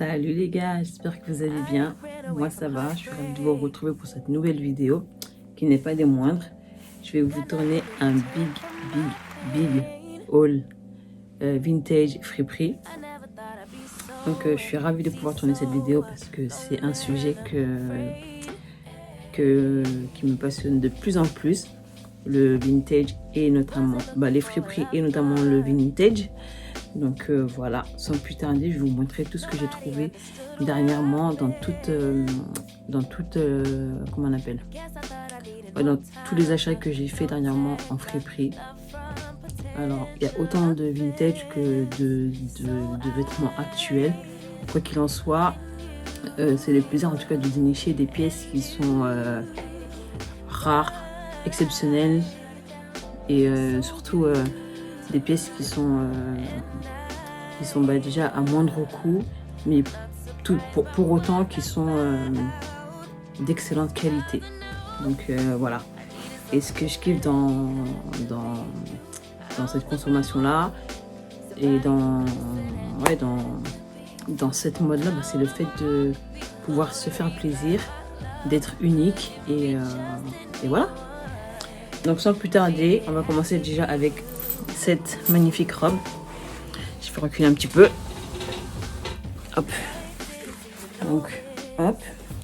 Salut les gars, j'espère que vous allez bien. Moi ça va, je suis ravie de vous retrouver pour cette nouvelle vidéo qui n'est pas des moindres. Je vais vous tourner un big haul vintage friperie. Donc je suis ravie de pouvoir tourner cette vidéo parce que c'est un sujet qui me passionne de plus en plus. Le vintage et notamment les friperies et notamment le vintage. Donc voilà, sans plus tarder, je vais vous montrer tout ce que j'ai trouvé dernièrement dans comment on appelle, dans tous les achats que j'ai fait dernièrement en friperie. Alors il y a autant de vintage que de vêtements actuels. Quoi qu'il en soit, c'est le plaisir en tout cas de dénicher des pièces qui sont rares, exceptionnelles et surtout des pièces qui sont déjà à moindre coût, mais pour autant qui sont d'excellente qualité. Donc voilà. Et ce que je kiffe dans cette consommation là et dans cette mode là, c'est le fait de pouvoir se faire plaisir, d'être unique et voilà. Donc sans plus tarder, on va commencer déjà avec cette magnifique robe. Je vais reculer un petit peu. Hop. Donc, hop.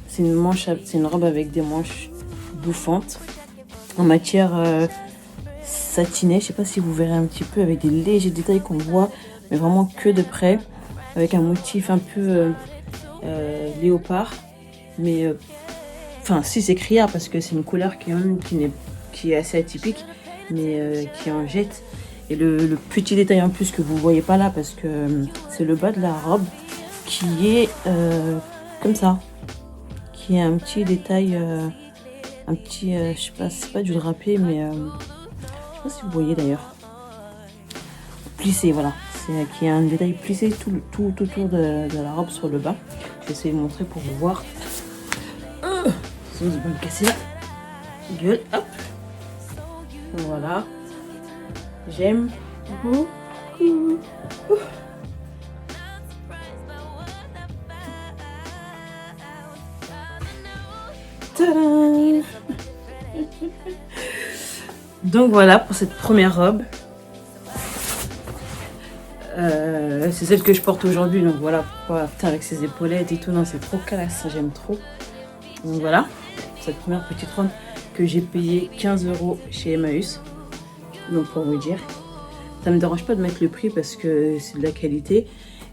C'est une robe avec des manches bouffantes en matière satinée. Je sais pas si vous verrez un petit peu avec des légers détails qu'on voit, mais vraiment que de près, avec un motif un peu léopard. Mais enfin, si c'est criard parce que c'est une couleur qui est assez atypique, mais qui en jette. Et le petit détail en plus que vous voyez pas là, parce que c'est le bas de la robe qui est comme ça, qui est un petit détail, un petit, je sais pas, c'est pas du drapé, mais je sais pas si vous voyez d'ailleurs, plissé, voilà, qui est un détail plissé tout autour de la robe sur le bas. Je vais essayer de vous montrer pour vous voir. Sinon, je vais me casser la gueule, hop, voilà. J'aime beaucoup. Tadam! Donc voilà pour cette première robe. C'est celle que je porte aujourd'hui. Donc voilà pourquoi, putain, avec ses épaulettes et tout. Non, c'est trop classe, j'aime trop. Donc voilà, cette première petite robe que j'ai payée 15 € chez Emmaüs. Donc pour vous dire, ça me dérange pas de mettre le prix parce que c'est de la qualité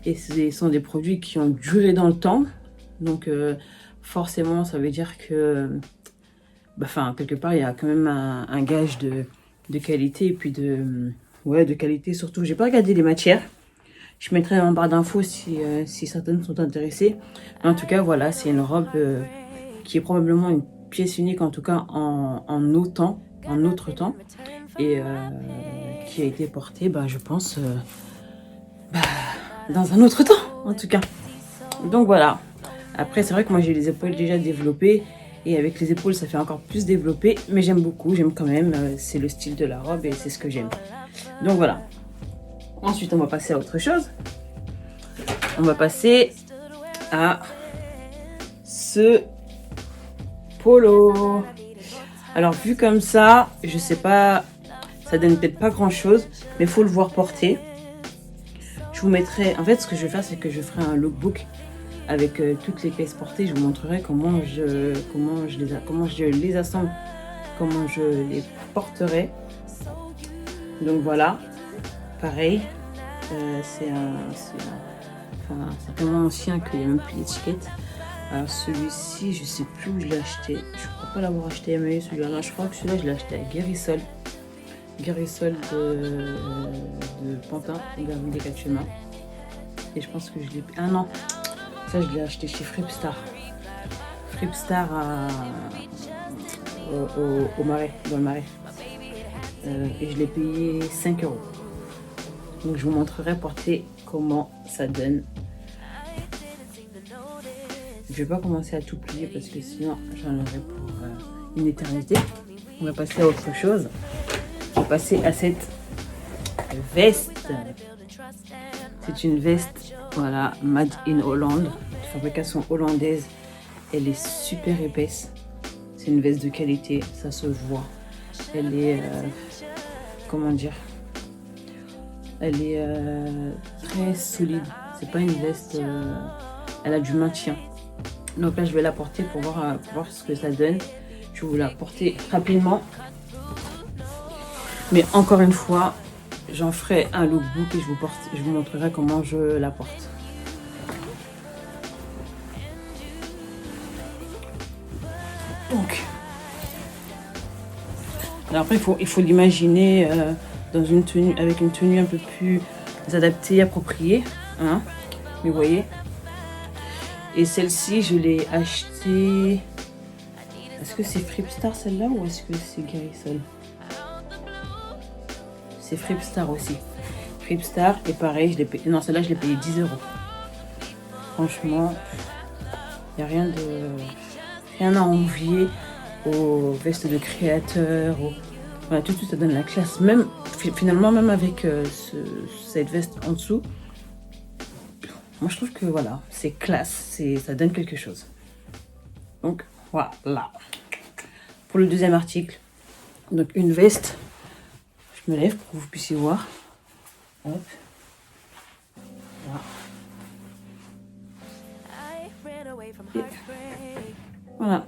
et ce sont des produits qui ont duré dans le temps. Donc forcément ça veut dire que quelque part il y a quand même un gage de qualité et puis de qualité surtout. J'ai pas regardé les matières, je mettrai en barre d'infos si certaines sont intéressées. Mais en tout cas voilà, c'est une robe qui est probablement une pièce unique, en tout cas en autre temps, et qui a été portée, je pense, dans un autre temps, en tout cas. Donc voilà. Après, c'est vrai que moi, j'ai les épaules déjà développées, et avec les épaules, ça fait encore plus développé, mais j'aime beaucoup, j'aime quand même, c'est le style de la robe, et c'est ce que j'aime. Donc voilà. Ensuite, on va passer à autre chose. On va passer à ce polo. Alors vu comme ça, je sais pas, ça donne peut-être pas grand chose, mais faut le voir porter. Je vous mettrai, en fait ce que je vais faire, c'est que je ferai un lookbook avec toutes les pièces portées. Je vous montrerai comment je les assemble, comment je les porterai. Donc voilà, pareil, c'est tellement ancien qu'il n'y a même plus d'étiquette. Alors celui-ci, je sais plus où je l'ai acheté. Je crois pas l'avoir acheté à Emmaüs, celui-là. Je crois que celui-là, je l'ai acheté à Guérissol. Guérissol de Pantin, gare des 4 chemins. Et je pense que je l'ai... Ah non, ça je l'ai acheté chez Fripstar. Fripstar au Marais, dans le Marais. Et je l'ai payé 5 €. Donc je vous montrerai porter comment ça donne. Je vais pas commencer à tout plier parce que sinon j'en aurai pour une éternité. On va passer à autre chose. On va passer à cette veste. C'est une veste Voilà, Made in Hollande, de fabrication hollandaise. Elle est super épaisse. C'est une veste de qualité, ça se voit. Elle est, comment dire, elle est très solide. C'est pas une veste, elle a du maintien. Donc là, je vais la porter pour voir ce que ça donne. Je vais vous la porter rapidement. Mais encore une fois, j'en ferai un lookbook et je vous montrerai comment je la porte. Donc, alors après, il faut l'imaginer dans une tenue, avec une tenue un peu plus adaptée, appropriée. Hein, mais vous voyez. Et celle-ci, je l'ai achetée. Est-ce que c'est Fripstar celle-là ou est-ce que c'est Garrison? C'est Fripstar aussi. Fripstar, et pareil, je l'ai payé. Non, celle-là, je l'ai payé 10 €. Franchement, il n'y a rien à envier aux vestes de créateurs. Voilà, tout de suite, ça donne la classe. Même, finalement, même avec cette veste en dessous, moi, je trouve que voilà, c'est classe, ça donne quelque chose. Donc, voilà. Pour le deuxième article, donc une veste. Je me lève pour que vous puissiez voir. Hop. Voilà.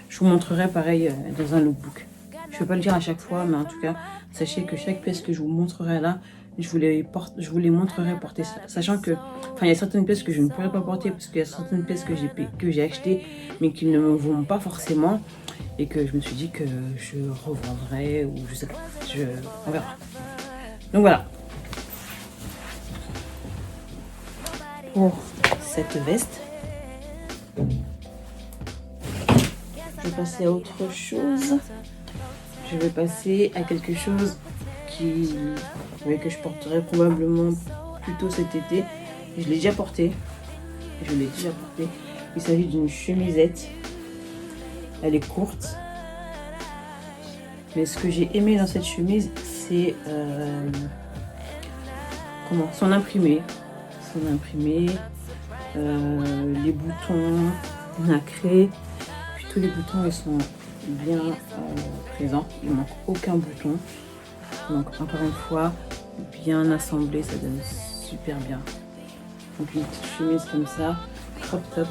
Je vous montrerai pareil dans un lookbook. Je ne vais pas le dire à chaque fois, mais en tout cas, sachez que chaque pièce que je vous montrerai là, je vous les montrerai porter. Sachant que, il y a certaines pièces que je ne pourrais pas porter parce qu'il y a certaines pièces que j'ai achetées, mais qui ne me vont pas forcément. Et que je me suis dit que je revendrai ou je sais pas. On verra. Donc voilà. Pour cette veste. Je vais passer à autre chose. Je vais passer à quelque chose que je porterai probablement plutôt cet été. Je l'ai déjà porté. Il s'agit d'une chemisette. Elle est courte. Mais ce que j'ai aimé dans cette chemise, c'est son imprimé. Les boutons nacrés. Puis tous les boutons, ils sont bien présents. Il ne manque aucun bouton. Donc encore une fois, bien assemblé, ça donne super bien. Donc une petite chemise comme ça, crop top.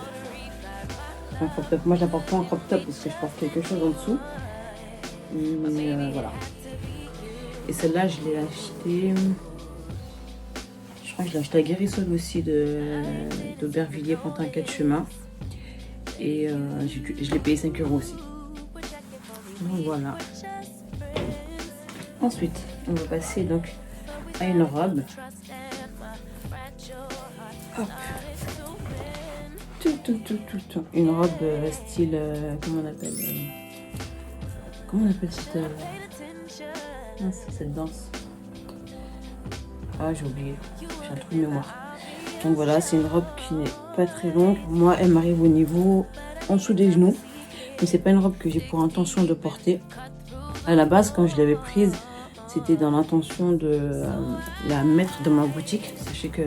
Moi je la porte pas en crop top parce que je porte quelque chose en dessous. Mais voilà. Et celle-là je l'ai achetée. Je crois que je l'ai achetée à Guérissol aussi d'Aubervilliers Pantin 4 chemins. Et je l'ai payé 5 € aussi. Donc voilà. Ensuite, on va passer donc à une robe. Hop. Une robe style, comment on appelle cette danse? Ah, j'ai oublié, j'ai un trou de mémoire. Donc voilà, c'est une robe qui n'est pas très longue. Moi, elle m'arrive au niveau en dessous des genoux. Mais c'est pas une robe que j'ai pour intention de porter. À la base, quand je l'avais prise, c'était dans l'intention de la mettre dans ma boutique. Sachez que,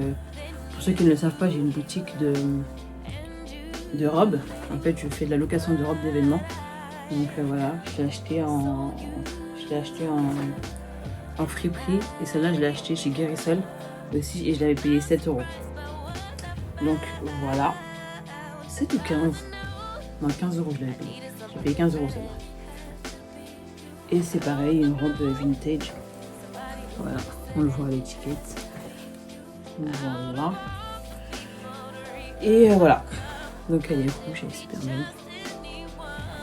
pour ceux qui ne le savent pas, j'ai une boutique de robes. En fait, je fais de la location de robes d'événements. Donc voilà, je l'ai acheté en friperie. Et celle-là, je l'ai acheté chez Guérissol aussi. Et je l'avais payé 7 €. Donc voilà. 7 ou 15? Non, 15 € je l'avais payé. J'ai payé 15 € celle-là. Et c'est pareil, une robe vintage. Voilà, on le voit à l'étiquette. Voilà. Et voilà. Donc elle est rouge, elle est super belle.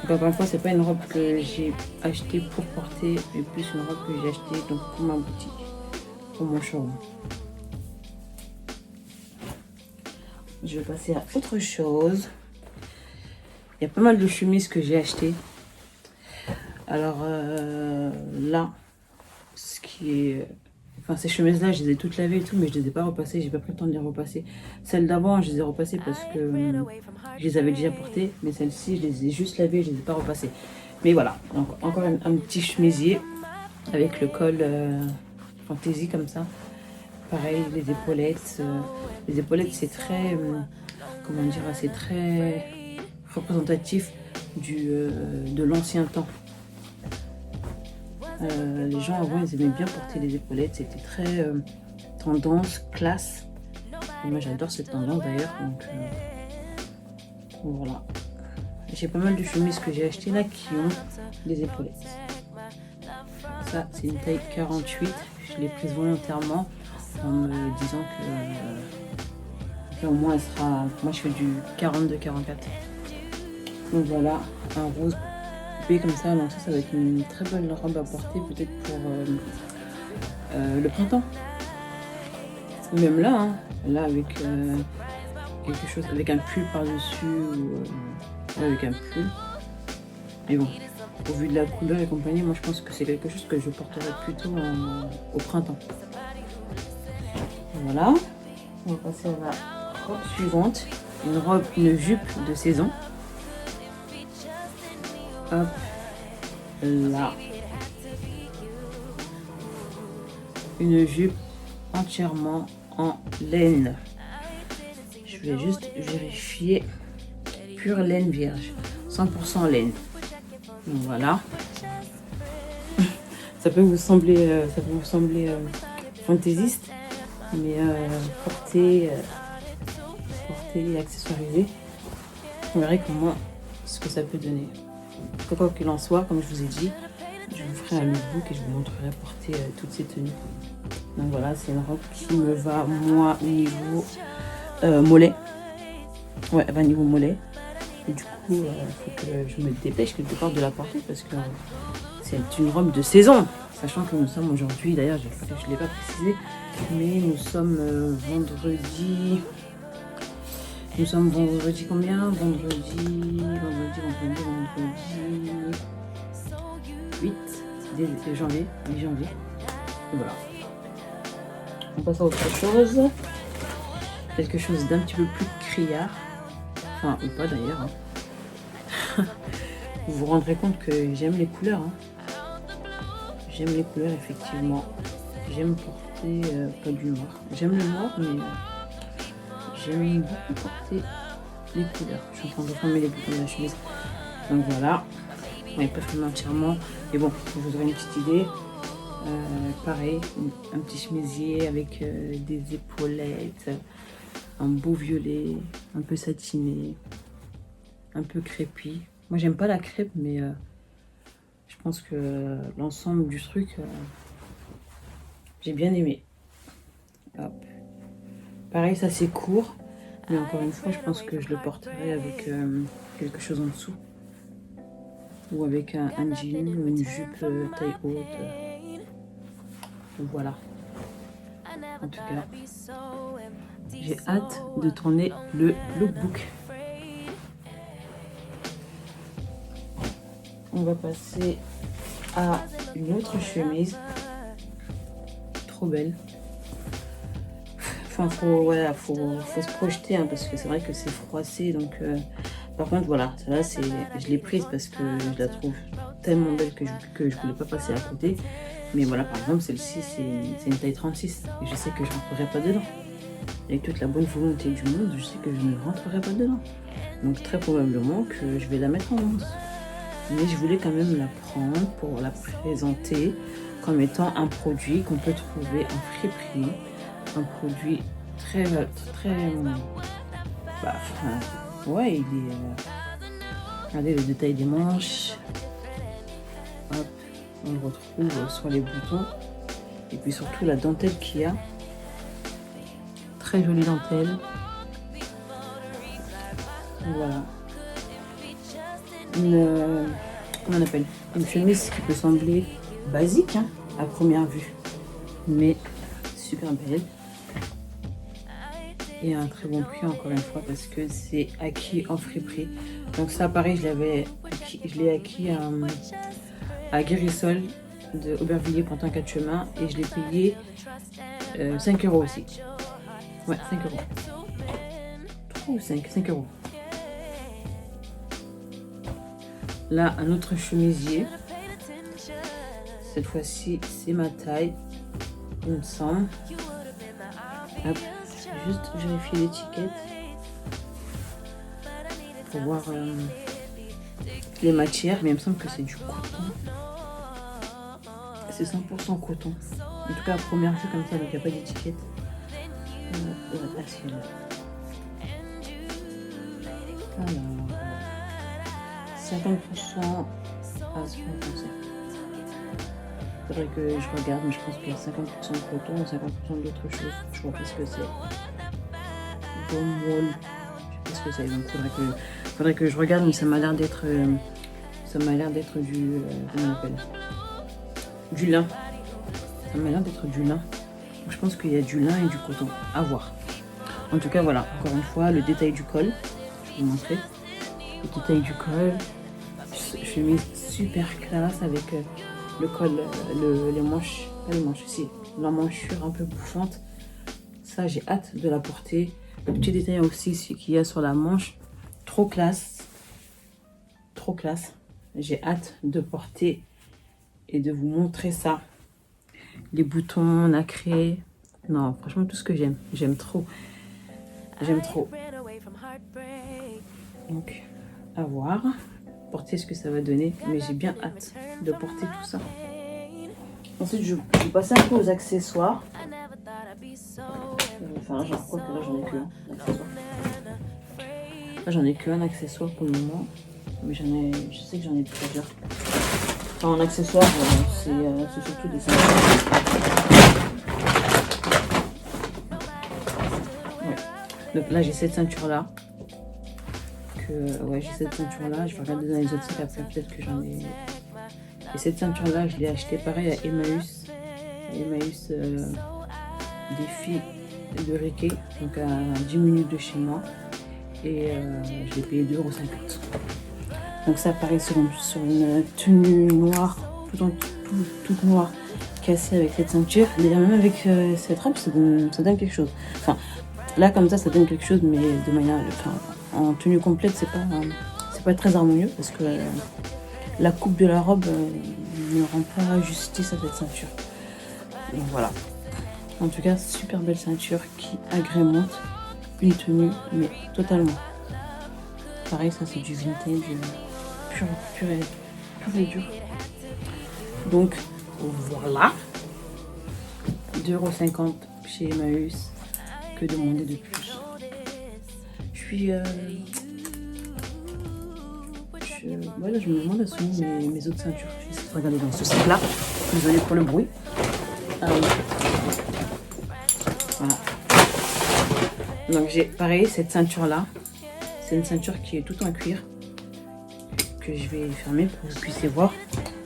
Donc encore une fois, c'est pas une robe que j'ai achetée pour porter, mais plus une robe que j'ai achetée donc pour ma boutique, pour mon showroom. Je vais passer à autre chose. Il y a pas mal de chemises que j'ai achetées. Alors là, ce qui est... Enfin, ces chemises-là, je les ai toutes lavées et tout, mais je les ai pas repassées. J'ai pas pris le temps de les repasser. Celles d'avant, je les ai repassées parce que je les avais déjà portées. Mais celles-ci, je les ai juste lavées, je les ai pas repassées. Mais voilà, donc encore un petit chemisier avec le col fantaisie comme ça. pareil, les épaulettes. Les épaulettes, c'est très, comment dire, c'est très représentatif de l'ancien temps. Les gens avant, ils aimaient bien porter les épaulettes. C'était très tendance, classe. Et moi, j'adore cette tendance d'ailleurs. Donc voilà. J'ai pas mal de chemises que j'ai achetées là qui ont des épaulettes. Ça, c'est une taille 48. Je l'ai prise volontairement en me disant que au moins elle sera. Moi, je fais du 42-44. Donc voilà, un rose coupé comme ça. Donc ça va être une très bonne robe à porter peut-être pour le printemps. Ou même là, hein, là avec quelque chose, avec un pull par-dessus ou avec un pull. Mais bon, au vu de la couleur et compagnie, moi je pense que c'est quelque chose que je porterai plutôt au printemps. Voilà, on va passer à la robe suivante. Une jupe de saison. Hop, là. Une jupe entièrement en laine. Je vais juste vérifier. Pure laine vierge, 100% laine. Donc voilà. Ça peut vous sembler, fantaisiste, mais porter et accessoiriser, vous verrez comment ce que ça peut donner. Quoi qu'il en soit, comme je vous ai dit, je vous ferai un lookbook et je vous montrerai porter toutes ces tenues. Donc voilà, c'est une robe qui me va moi au niveau mollet. Ouais, elle va au niveau mollet. Et du coup, il faut que je me dépêche quelque part de la porter parce que c'est une robe de saison. Sachant que nous sommes aujourd'hui, d'ailleurs, je ne l'ai pas précisé, mais nous sommes vendredi. Nous sommes vendredi combien? Vendredi 8 janvier, mi-janvier. Et voilà. On passe à autre chose. Quelque chose d'un petit peu plus criard. Enfin, ou pas d'ailleurs. Hein. Vous vous rendrez compte que j'aime les couleurs. Hein. J'aime les couleurs, effectivement. J'aime porter pas du noir. J'aime le noir, mais j'aime beaucoup porter les couleurs. Je suis en train de refermer les boutons de la chemise. Donc voilà. On n'est pas fermé entièrement. Mais bon, vous aurez une petite idée. Pareil, un petit chemisier avec des épaulettes, un beau violet, un peu satiné, un peu crépi. Moi, j'aime pas la crêpe, mais je pense que l'ensemble du truc, j'ai bien aimé. Hop. Pareil, ça c'est court, mais encore une fois, je pense que je le porterai avec quelque chose en dessous. Ou avec un jean ou une jupe taille haute. Voilà. En tout cas, j'ai hâte de tourner le lookbook. On va passer à une autre chemise. Trop belle. Enfin, faut se projeter hein, parce que c'est vrai que c'est froissé. Donc, par contre, voilà, celle-là, je l'ai prise parce que je la trouve tellement belle que je voulais pas passer à côté. Mais voilà, par exemple, celle-ci, c'est une taille 36. Et je sais que je ne rentrerai pas dedans. Avec toute la bonne volonté du monde, je sais que je ne rentrerai pas dedans. Donc très probablement que je vais la mettre en vente. Mais je voulais quand même la prendre pour la présenter comme étant un produit qu'on peut trouver en friperie. Un produit très... ouais, il est... regardez le détail des manches. Hop, on le retrouve sur les boutons. Et puis surtout la dentelle qu'il y a. Très jolie dentelle. Voilà. Comment on appelle? Une chemise qui peut sembler basique hein, à première vue. Mais super belle. Et à un très bon prix encore une fois parce que c'est acquis en friperie. Donc ça pareil je l'ai acquis à Guérissol de Aubervilliers Pantin 4 chemins et je l'ai payé 5 € aussi. Ouais 5 €. 3 ou 5 €. Là un autre chemisier. Cette fois-ci c'est ma taille. Il me semble. Hop, juste vérifier l'étiquette pour voir les matières, mais il me semble que c'est du coton. C'est 100% coton. En tout cas, à première vue comme ça, donc il n'y a pas d'étiquette. Alors, 50% à ce point comme ça. Faudrait que je regarde, mais je pense qu'il y a 50% de coton et 50% d'autres choses. Je vois pas ce que c'est. Gum wool. Je sais pas ce que c'est. Donc faudrait que je regarde, mais ça m'a l'air d'être du comment on appelle, du lin. Ça m'a l'air d'être du lin. Donc, je pense qu'il y a du lin et du coton. À voir. En tout cas, voilà. Encore une fois, le détail du col. Je vais vous montrer. Le détail du col. Chemise super classe avec le col, les manches, pas les manches, si, la manchure un peu bouffante. Ça, j'ai hâte de la porter. Le petit détail aussi qu'il y a sur la manche, trop classe. Trop classe. J'ai hâte de porter et de vous montrer ça. Les boutons nacrés. Non, franchement, tout ce que j'aime. J'aime trop. J'aime trop. Donc, à voir. Porter ce que ça va donner, mais j'ai bien hâte de porter tout ça. Ensuite, je vais passer un peu aux accessoires. Enfin, genre quoi que là, j'en ai que un accessoire. Là, j'en ai qu'un accessoire pour le moment, mais je sais que j'en ai plusieurs. Enfin, en accessoire, c'est surtout des ceintures. Ouais. Donc là, j'ai cette ceinture là. Ouais, j'ai cette ceinture là, je vais regarder dans les autres sites après, peut-être que j'en ai. Et cette ceinture là, je l'ai achetée pareil à Emmaüs. Emmaüs des filles de Riquet, donc à 10 minutes de chez moi. Et je l'ai payé 2,50 €. Donc ça pareil sur une tenue noire, toute noire, cassée avec cette ceinture. Mais même avec cette robe, ça donne quelque chose. Enfin, là comme ça donne quelque chose, mais de manière. Enfin, en tenue complète, c'est pas très harmonieux parce que la coupe de la robe ne rend pas justice à cette ceinture. Donc voilà. En tout cas, super belle ceinture qui agrémente une tenue, mais totalement. Pareil, ça c'est du vintage pur et dur. Donc voilà. 2,50 € chez Emmaüs. Que demander de plus? Voilà, je me demande à ce moment mes autres ceintures. Je vais essayer de regarder dans ce sac-là. Désolée pour le bruit. Voilà. Donc j'ai pareil cette ceinture-là. C'est une ceinture qui est toute en cuir. Que je vais fermer pour que vous puissiez voir.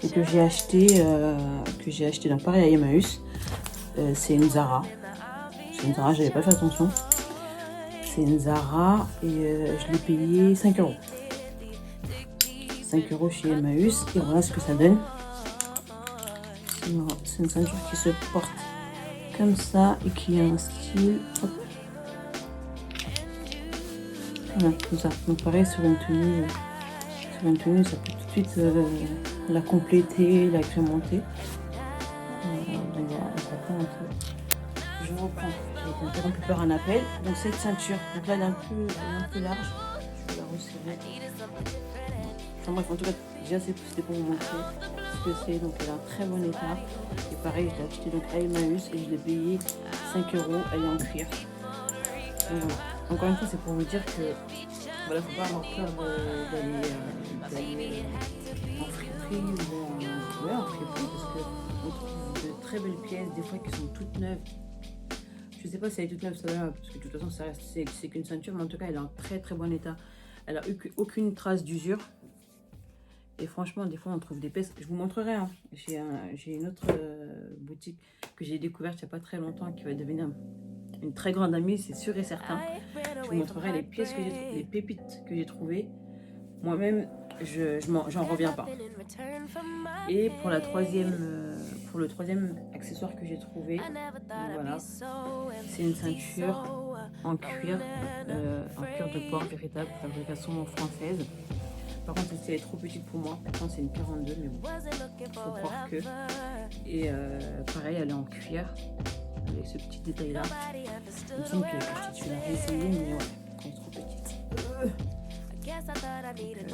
Et que j'ai acheté là, pareil à Emmaüs. C'est une Zara. C'est une Zara, j'avais pas fait attention. C'est une Zara et je l'ai payé 5 €. 5 € chez Emmaüs et voilà ce que ça donne. C'est une ceinture qui se porte comme ça et qui a un style. Hop. Voilà, comme ça. Donc pareil sur une tenue, ça peut tout de suite la compléter, l'agrémenter. Donc voilà, ça prend un peu. Je reprends. J'ai été interrompue par un appel. Donc cette ceinture, donc là elle est un peu large. Je vais la resserrer. Enfin bref, en tout cas, déjà c'était pour vous montrer ce que c'est. Donc elle est en très bon état. Et pareil, je l'ai acheté donc à Emmaüs et je l'ai payé 5 €. Elle est en cuir. Donc voilà. Encore une fois, c'est pour vous dire que voilà, faut pas avoir peur d'aller en friperie ou en friperie parce qu'on trouve de très belles pièces, des fois qui sont toutes neuves. Je sais pas si elle est toute neuve celle-là, parce que de toute façon ça reste, c'est qu'une ceinture, mais en tout cas elle est en très très bon état. Elle a eu aucune trace d'usure. Et franchement, des fois on trouve des pièces. Je vous montrerai. Hein. J'ai une autre boutique que j'ai découverte il n'y a pas très longtemps qui va devenir une très grande amie, c'est sûr et certain. Je vous montrerai les pièces que les pépites que j'ai trouvées. Moi-même, j'en reviens pas. Et pour le troisième accessoire que j'ai trouvé, voilà, c'est une ceinture en cuir de porc véritable, fabrication française. Par contre, celle-ci est trop petite pour moi. Pourtant, c'est une 42, mais bon, faut croire que. Et pareil, elle est en cuir. avec ce petit détail là. Il me semble que tu l'as essayé, mais ouais, elle est trop petite. Et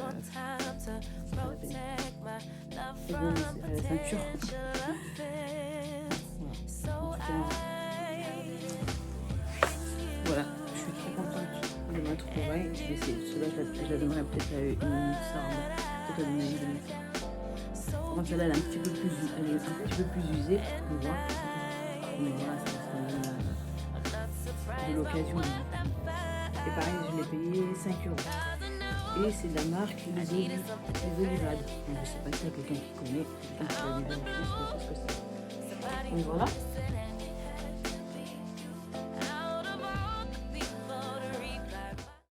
bon, la ceinture. Voilà, je suis très contente de ma trouvaille. Celle-là, je la donnerais peut-être à une sœur, peut-être à une amie de mes sœurs. Bon, celle-là, elle est un petit peu plus usée, on voit. Mais voilà, ça de l'occasion. Et pareil, je l'ai payé 5 euros. Et c'est de la marque les Olivades. Donc, je sais pas si y a quelqu'un qui connaît, quelqu'un qui l'a déjà acheté, je sais pas ce que c'est. Donc voilà.